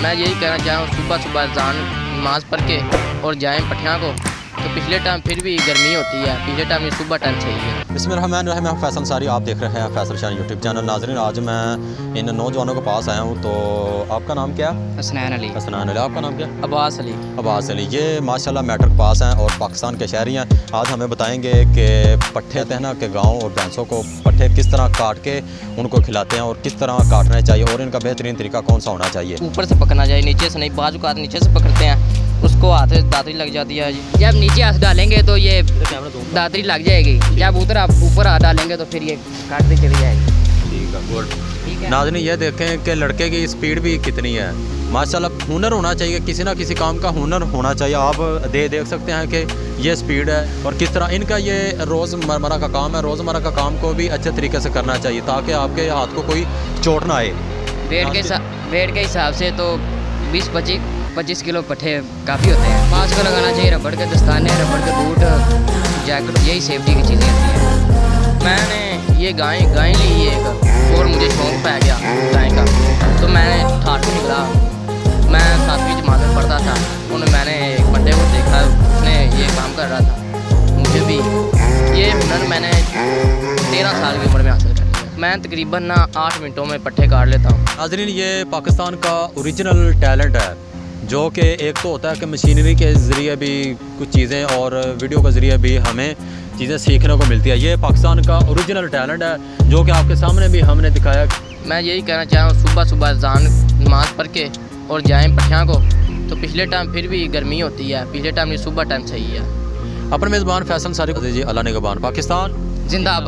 मैं यही कहना चाहूँ सुबह सुबह जान नमाज़ पढ़ के और जाएँ पठिया को। तो पिछले टाइम फिर भी गर्मी होती है, पिछले टाइम ये सुबह टाइम सही है। बिस्मिल्लाहिर्रहमानिर्रहीम। मैं फैसल सारी, आप देख रहे हैं फैसल शान यूट्यूब चैनल। नाज़रीन, आज मैं इन नौजवानों के पास आया हूँ। तो आपका नाम क्या है? हसनैन अली। हसनैन अली। आपका नाम क्या है? अब्बास अली। अब्बास अली। ये माशाल्लाह मैट्रिक पास हैं और पाकिस्तान के शहरी हैं। आज हमें बताएंगे कि पट्ठे तहना के गाँव और भैंसों को पट्ठे किस तरह काट के उनको खिलाते हैं और किस तरह काटना चाहिए और इनका बेहतरीन तरीका कौन सा होना चाहिए। ऊपर से पकड़ना चाहिए, नीचे से नहीं। बाजू का नीचे से पकड़ते हैं, उसको हाथ से दातरी लग जाती है। जब नीचे हाथ डालेंगे तो ये दातरी लग जाएगी, जब ऊपर हाथ डालेंगे तो फिर ये काटती चली जाएगी। ठीक है, गुड। ठीक है। नाज़रीन, ये देखें कि लड़के की स्पीड भी कितनी है। माशाल्लाह हुनर होना चाहिए, किसी ना किसी काम का हुनर होना चाहिए। आप देख सकते हैं कि ये स्पीड है और किस तरह इनका ये रोज़मर्रा का काम है। रोज़मर्रा का काम को भी अच्छे तरीके से करना चाहिए ताकि आपके हाथ को कोई चोट ना आए। वेट के हिसाब से तो 20-25 किलो पट्ठे काफ़ी होते हैं। मास्क को लगाना चाहिए, रबड़ के दस्ताने, रबड़ के बूट, जैकेट, यही सेफ्टी की चीज़ें होती हैं। मैंने ये गाय ली एक और मुझे शौक़ पै गया गाय का, तो मैंने ठाठ को निकला। मैं 7वीं जमात में पढ़ता था, मैंने एक बंदे को देखा, उसने ये काम कर रहा था। मुझे भी ये हुनर मैंने 13 साल की उम्र में हासिल कर लिया। मैं तकरीबन 8 मिनटों में पट्ठे काट लेता हूँ। नाज़रीन, ये पाकिस्तान का ओरिजिनल टैलेंट है, जो कि एक तो होता है कि मशीनरी के ज़रिए भी कुछ चीज़ें और वीडियो के ज़रिए भी हमें चीज़ें सीखने को मिलती है। ये पाकिस्तान का ओरिजिनल टैलेंट है जो कि आपके सामने भी हमने दिखाया। मैं यही कहना चाहूँ सुबह सुबह जान नमाज़ पढ़ के और जाएँ पठिया को। तो पिछले टाइम फिर भी गर्मी होती है, पिछले टाइम ये सुबह टाइम सही है। अपने मेज़बान फैसल सारी को दीजिए। अल्लाह निगहबान। पाकिस्तान जिंदाबाद।